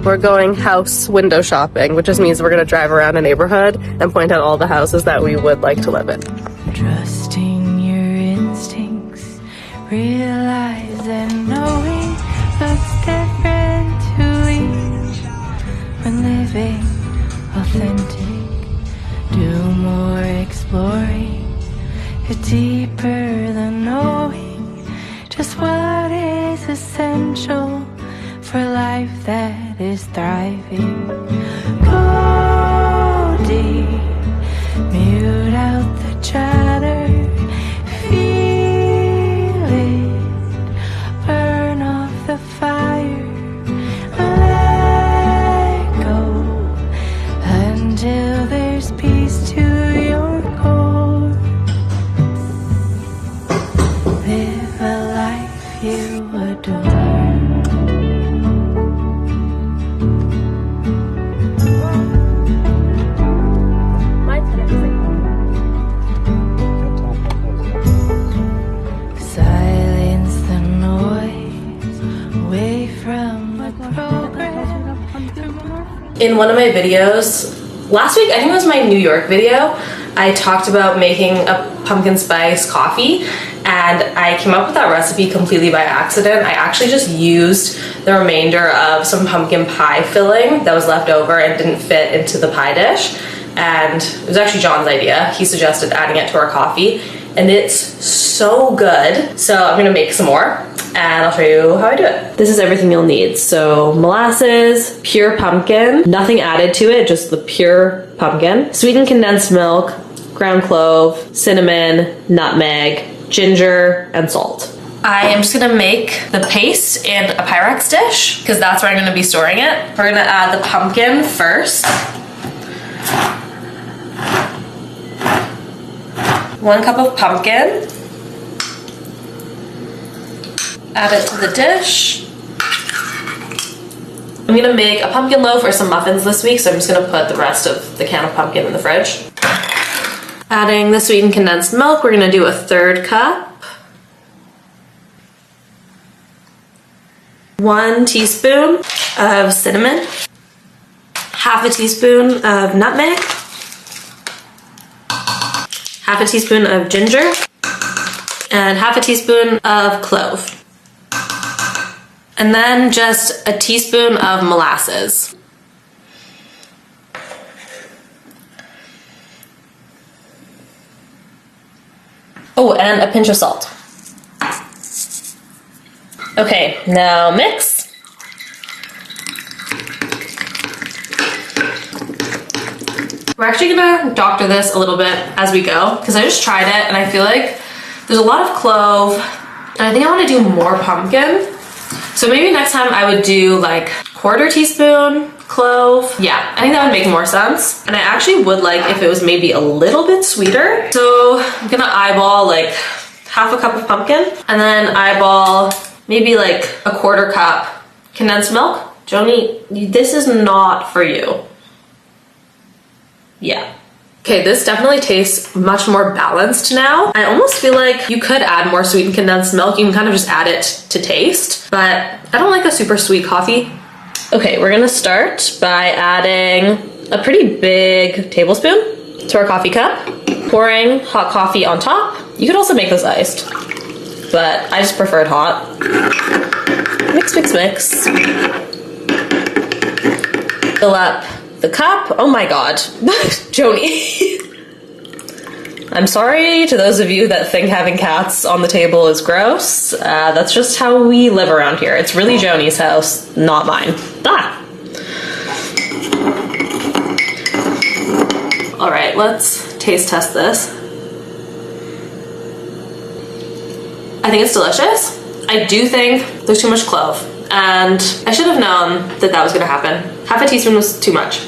We're going house window shopping, which just means we're gonna drive around a neighborhood and point out all the houses that we would like to live in. Trusting your instincts, realize that knowing looks different to each. When living authentic, do more exploring. It's deeper than knowing just what is essential for life that is thriving. Go deep, mute out the chatter, feel it, burn off the fire, let go until there's peace to your core. Live a life you adore. In one of my videos last week, I think it was my New York video, I talked about making a pumpkin spice coffee, and I came up with that recipe completely by accident. I actually just used the remainder of some pumpkin pie filling that was left over and didn't fit into the pie dish, and it was actually John's idea. He suggested adding it to our coffee, and it's so good. So I'm gonna make some more and I'll show you how I do it. This is everything you'll need. So molasses, pure pumpkin, nothing added to it, just the pure pumpkin, sweetened condensed milk, ground clove, cinnamon, nutmeg, ginger, and salt. I am just gonna make the paste in a Pyrex dish because that's where I'm gonna be storing it. We're gonna add the pumpkin first. 1 cup of pumpkin. Add it to the dish. I'm gonna make a pumpkin loaf or some muffins this week, so I'm just gonna put the rest of the can of pumpkin in the fridge. Adding the sweetened condensed milk, we're gonna do a 1/3 cup. 1 teaspoon of cinnamon. 1/2 teaspoon of nutmeg. 1/2 teaspoon of ginger. And 1/2 teaspoon of clove. And then just a teaspoon of molasses. Oh, and a pinch of salt. Okay, now mix. We're actually gonna doctor this a little bit as we go because I just tried it and I feel like there's a lot of clove and I think I want to do more pumpkin. So maybe next time I would do like 1/4 teaspoon clove. Yeah, I think that would make more sense. And I actually would like if it was maybe a little bit sweeter. So I'm gonna eyeball like 1/2 cup of pumpkin and then eyeball maybe like a 1/4 cup condensed milk. Joni, this is not for you. Yeah. Okay, this definitely tastes much more balanced now. I almost feel like you could add more sweetened condensed milk. You can kind of just add it to taste, but I don't like a super sweet coffee. Okay, we're gonna start by adding a pretty big tablespoon to our coffee cup, pouring hot coffee on top. You could also make this iced, but I just prefer it hot. Mix, mix, mix. Fill up the cup. Oh my god. Joni. I'm sorry to those of you that think having cats on the table is gross. That's just how we live around here. It's really Joni's house, not mine. Ah. All right, let's taste test this. I think it's delicious. I do think there's too much clove, and I should have known that that was gonna happen. 1/2 teaspoon was too much,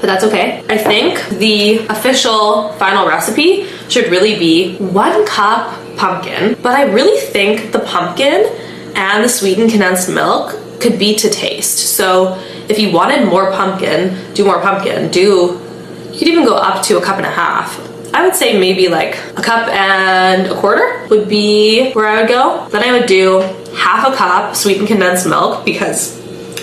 but that's okay. I think the official final recipe should really be 1 cup pumpkin, but I really think the pumpkin and the sweetened condensed milk could be to taste. So if you wanted more pumpkin, do more pumpkin. You could even go up to 1.5 cups. I would say maybe like 1.25 cups would be where I would go. Then I would do 1/2 cup sweetened condensed milk because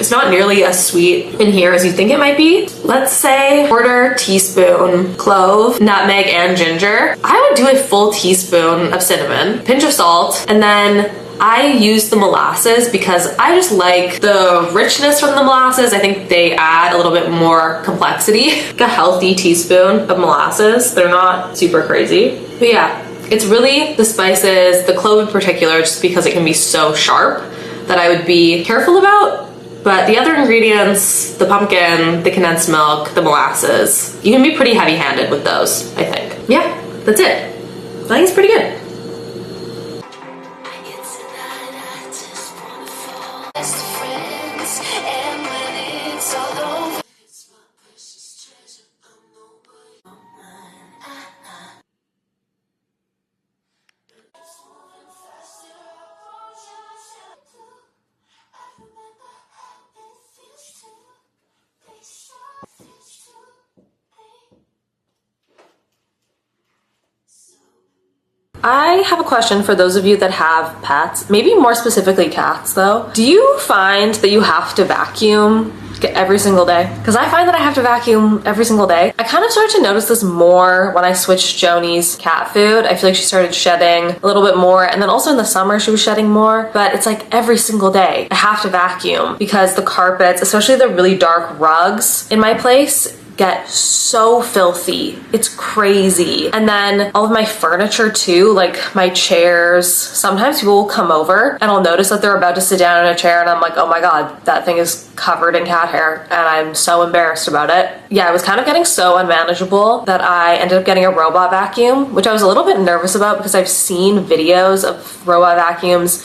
It's not nearly as sweet in here as you think it might be. Let's say quarter teaspoon clove, nutmeg, and ginger. I would do a full teaspoon of cinnamon, pinch of salt, and then I use the molasses because I just like the richness from the molasses. I think they add a little bit more complexity. Like a healthy teaspoon of molasses. They're not super crazy. But yeah, it's really the spices, the clove in particular, just because it can be so sharp, that I would be careful about. But the other ingredients, the pumpkin, the condensed milk, the molasses, you can be pretty heavy-handed with those, I think. Yeah, that's it. I think it's pretty good. I have a question for those of you that have pets, maybe more specifically cats though. Do you find that you have to vacuum every single day? Because I find that I have to vacuum every single day. I kind of started to notice this more when I switched Joni's cat food. I feel like she started shedding a little bit more, and then also in the summer she was shedding more, but it's like every single day I have to vacuum because the carpets, especially the really dark rugs in my place, get so filthy. It's crazy. And then all of my furniture too, like my chairs, sometimes people will come over and I'll notice that they're about to sit down in a chair and I'm like, oh my god, that thing is covered in cat hair, and I'm so embarrassed about it. Yeah, it was kind of getting so unmanageable that I ended up getting a robot vacuum, which I was a little bit nervous about because I've seen videos of robot vacuums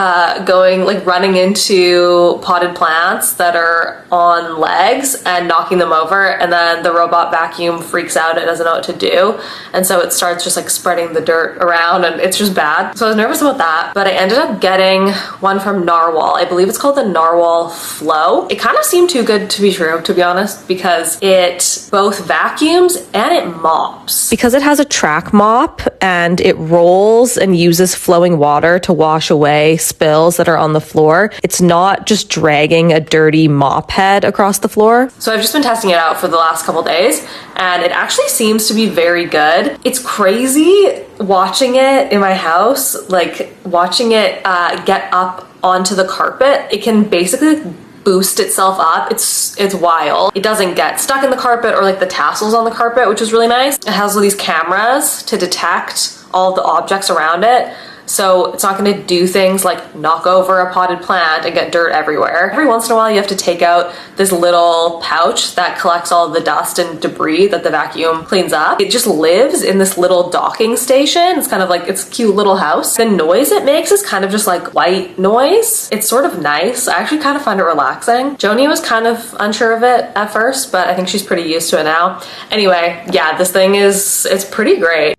going, like running into potted plants that are on legs and knocking them over, and then the robot vacuum freaks out and doesn't know what to do, and so it starts just like spreading the dirt around, and it's just bad. So I was nervous about that, but I ended up getting one from Narwhal. I believe it's called the Narwhal Flow. It kind of seemed too good to be true, to be honest, because it both vacuums and it mops. Because it has a track mop and it rolls and uses flowing water to wash away spills that are on the floor, it's not just dragging a dirty mop head across the floor. So I've just been testing it out for the last couple days, and it actually seems to be very good. It's crazy watching it in my house, like watching it get up onto the carpet. It can basically boost itself up. It's wild. It doesn't get stuck in the carpet or like the tassels on the carpet, which is really nice. It has all these cameras to detect all the objects around it, so it's not going to do things like knock over a potted plant and get dirt everywhere. Every once in a while you have to take out this little pouch that collects all of the dust and debris that the vacuum cleans up. It just lives in this little docking station. It's kind of like its cute little house. The noise it makes is kind of just like white noise. It's sort of nice. I actually kind of find it relaxing. Joni was kind of unsure of it at first, but I think she's pretty used to it now. Anyway, yeah, this thing it's pretty great.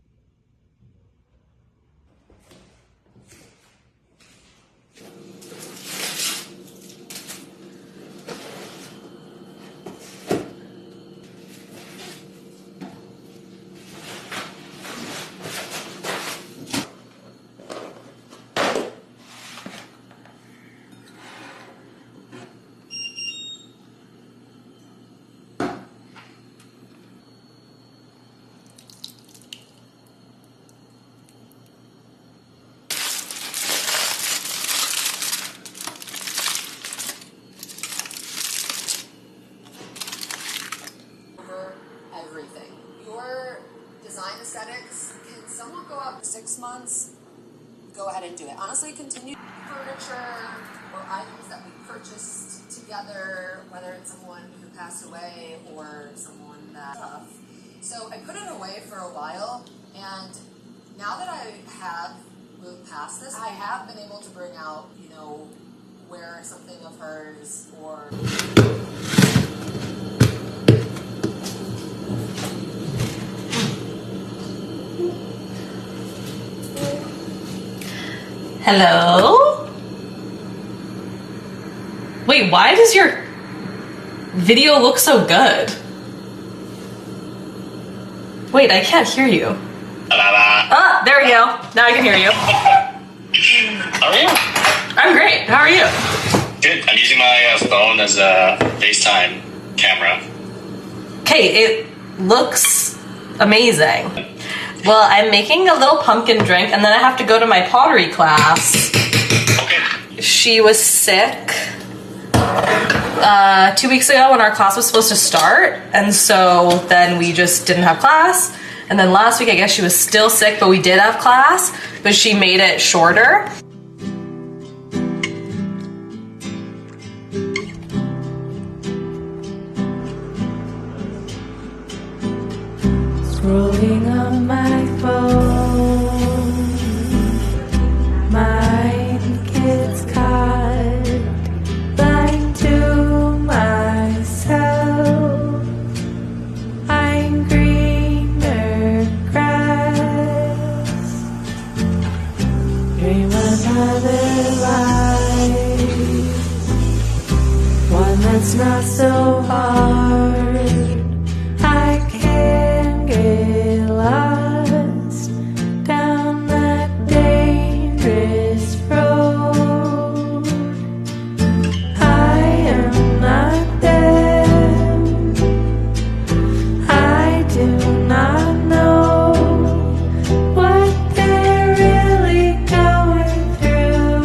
Everything. Your design aesthetics can somewhat go up 6 months. Go ahead and do it. Honestly, continue furniture or items that we purchased together, whether it's someone who passed away or someone that's tough. So I put it away for a while, and now that I have moved past this, I have been able to bring out, wear something of hers or... Hello? Wait, why does your video look so good? Wait, I can't hear you. Ah, there we go. Now I can hear you. How are you? I'm great. How are you? Good. I'm using my phone phone as a FaceTime camera. Okay, it looks amazing. Well, I'm making a little pumpkin drink, and then I have to go to my pottery class. Okay. She was sick 2 weeks ago when our class was supposed to start, and so then we just didn't have class. And then last week, I guess she was still sick, but we did have class, but she made it shorter. Scrolling on my phone, my kids caught, lying to myself. I'm greener grass, dream another life, one that's not so hard. I can get lost down that dangerous road. I am not them. I do not know what they're really going through.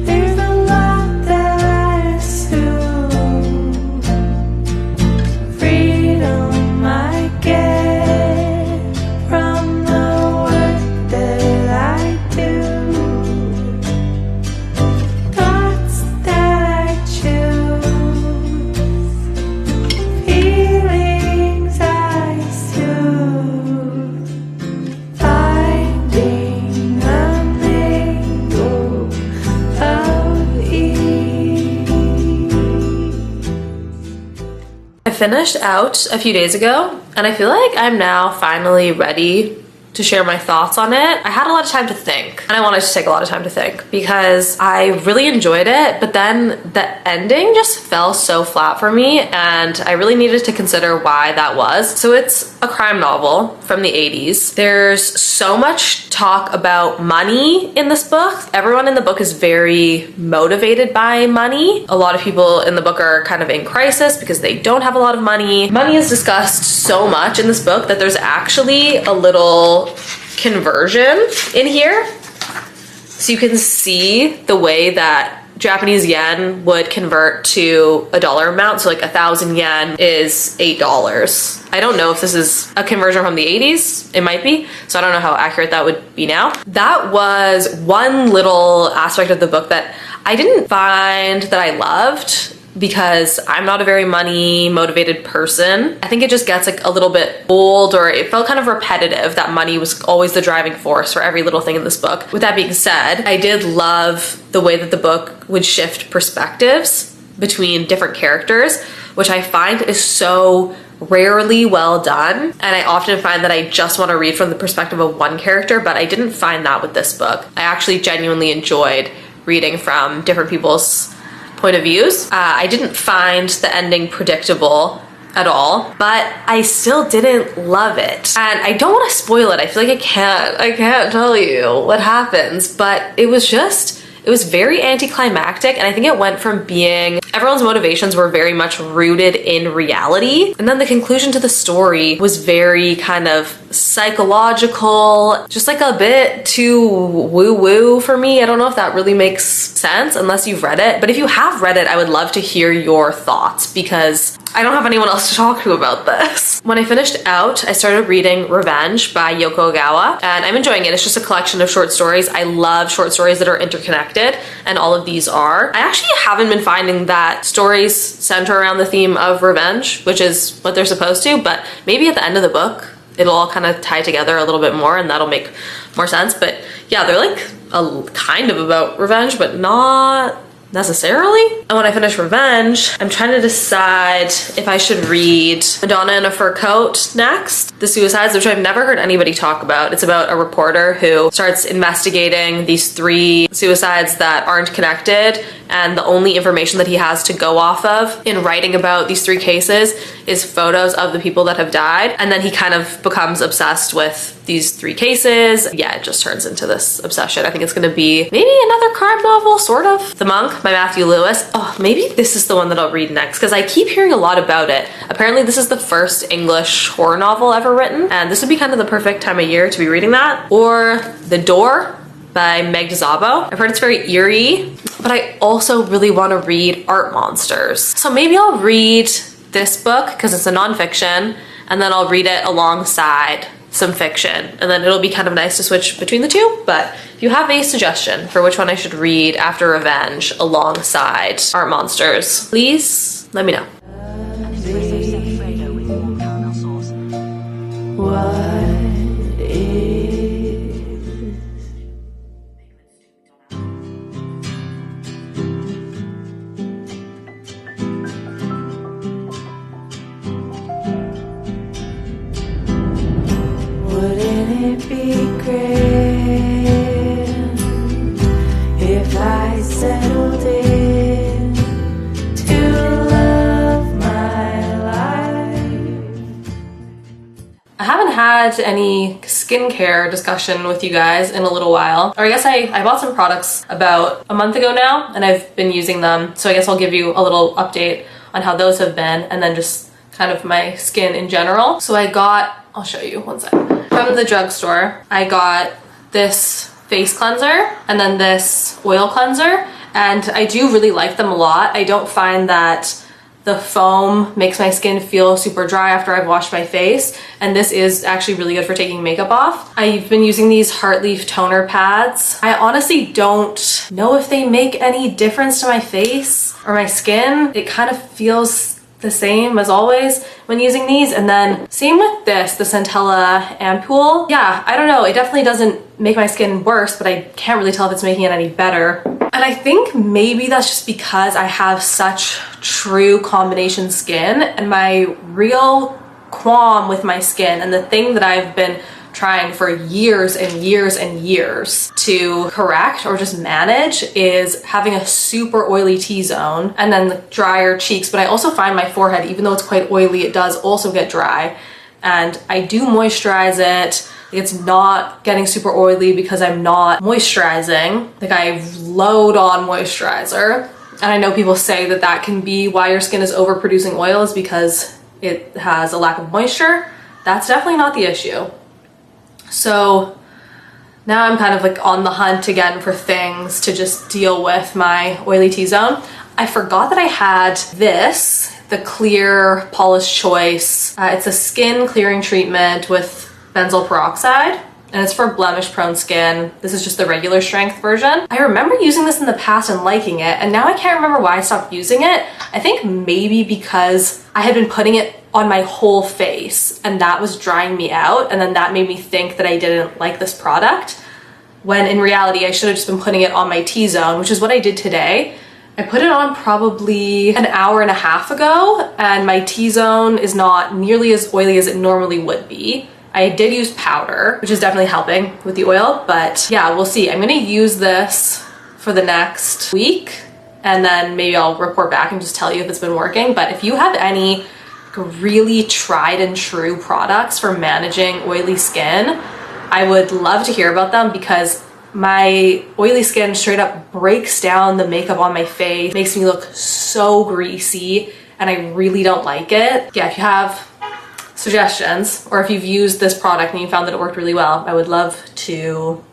There's a lot that I assume. Freedom I get from the work that I do. Thoughts that I choose, feelings I soothe, finding an angle of ease. I finished out a few days ago, and I feel like I'm now finally ready to share my thoughts on it. I had a lot of time to think, and I wanted to take a lot of time to think because I really enjoyed it, but then the ending just fell so flat for me, and I really needed to consider why that was. So it's a crime novel from the 80s. There's so much talk about money in this book. Everyone in the book is very motivated by money. A lot of people in the book are kind of in crisis because they don't have a lot of money. Money is discussed so much in this book that there's actually a little conversion in here. So you can see the way that Japanese yen would convert to a dollar amount. So like 1,000 yen is $8. I don't know if this is a conversion from the 80s. It might be. So I don't know how accurate that would be now. That was one little aspect of the book that I didn't find that I loved because I'm not a very money motivated person. I think it just gets like a little bit old, or it felt kind of repetitive that money was always the driving force for every little thing in this book. With that being said, I did love the way that the book would shift perspectives between different characters, which I find is so rarely well done. And I often find that I just want to read from the perspective of one character, but I didn't find that with this book. I actually genuinely enjoyed reading from different people's point of views. I didn't find the ending predictable at all, but I still didn't love it. And I don't want to spoil it. I feel like I can't tell you what happens, but it was very anticlimactic, and I think it went from being everyone's motivations were very much rooted in reality, and then the conclusion to the story was very kind of psychological, just like a bit too woo-woo for me. I don't know if that really makes sense unless you've read it, but if you have read it, I would love to hear your thoughts because I don't have anyone else to talk to about this. When I finished out, I started reading Revenge by Yoko Ogawa, and I'm enjoying it. It's just a collection of short stories. I love short stories that are interconnected, and all of these are. I actually haven't been finding that stories center around the theme of revenge, which is what they're supposed to, but maybe at the end of the book, it'll all kind of tie together a little bit more, and that'll make more sense. But yeah, they're like a kind of about revenge, but not necessarily. And when I finish Revenge, I'm trying to decide if I should read Madonna in a Fur Coat next. The Suicides, which I've never heard anybody talk about. It's about a reporter who starts investigating these 3 suicides that aren't connected, and the only information that he has to go off of in writing about these 3 cases is photos of the people that have died, and then he kind of becomes obsessed with these 3 cases. Yeah, it just turns into this obsession. I think it's gonna be maybe another crime novel, sort of. The Monk by Matthew Lewis. Oh, maybe this is the one that I'll read next because I keep hearing a lot about it. Apparently this is the first English horror novel ever written, and this would be kind of the perfect time of year to be reading that. Or The Door by Meg Szabo. I've heard it's very eerie, but I also really want to read Art Monsters. So maybe I'll read this book because it's a nonfiction, and then I'll read it alongside some fiction, and then it'll be kind of nice to switch between the two. But if you have a suggestion for which one I should read after Revenge alongside Art Monsters, please let me know. Wouldn't it be grand if I settled in to love my life? I haven't had any skincare discussion with you guys in a little while. Or I guess I bought some products about a month ago now, and I've been using them. So I guess I'll give you a little update on how those have been, and then just kind of my skin in general. So I'll show you one second. From the drugstore, I got this face cleanser and then this oil cleanser, and I do really like them a lot. I don't find that the foam makes my skin feel super dry after I've washed my face, and this is actually really good for taking makeup off. I've been using these Heartleaf toner pads. I honestly don't know if they make any difference to my face or my skin. It kind of feels the same as always when using these. And then same with this, the Centella Ampoule. Yeah, I don't know, it definitely doesn't make my skin worse, but I can't really tell if it's making it any better. And I think maybe that's just because I have such true combination skin, and my real qualm with my skin, and the thing that I've been trying for years and years and years to correct or just manage, is having a super oily T-zone and then the drier cheeks. But I also find my forehead, even though it's quite oily, it does also get dry, and I do moisturize it. It's not getting super oily because I'm not moisturizing. Like, I load on moisturizer, and I know people say that that can be why your skin is overproducing oil, is because it has a lack of moisture. That's definitely not the issue. So now I'm kind of like on the hunt again for things to just deal with my oily T-zone. I forgot that I had this, the Clear Paula's Choice. It's a skin clearing treatment with benzoyl peroxide, and it's for blemish prone skin. This is just the regular strength version. I remember using this in the past and liking it, and now I can't remember why I stopped using it. I think maybe because I had been putting it on my whole face and that was drying me out, and then that made me think that I didn't like this product, when in reality I should have just been putting it on my T-zone, which is what I did today. I put it on probably an hour and a half ago, and my T-zone is not nearly as oily as it normally would be. I did use powder, which is definitely helping with the oil, but yeah, we'll see. I'm gonna use this for the next week, and then maybe I'll report back and just tell you if it's been working. But if you have any really tried and true products for managing oily skin, I would love to hear about them, because my oily skin straight up breaks down the makeup on my face, makes me look so greasy, and I really don't like it. Yeah, if you have suggestions, or if you've used this product and you found that it worked really well, I would love to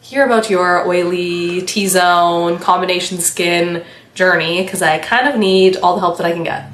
hear about your oily T-zone combination skin journey, because I kind of need all the help that I can get.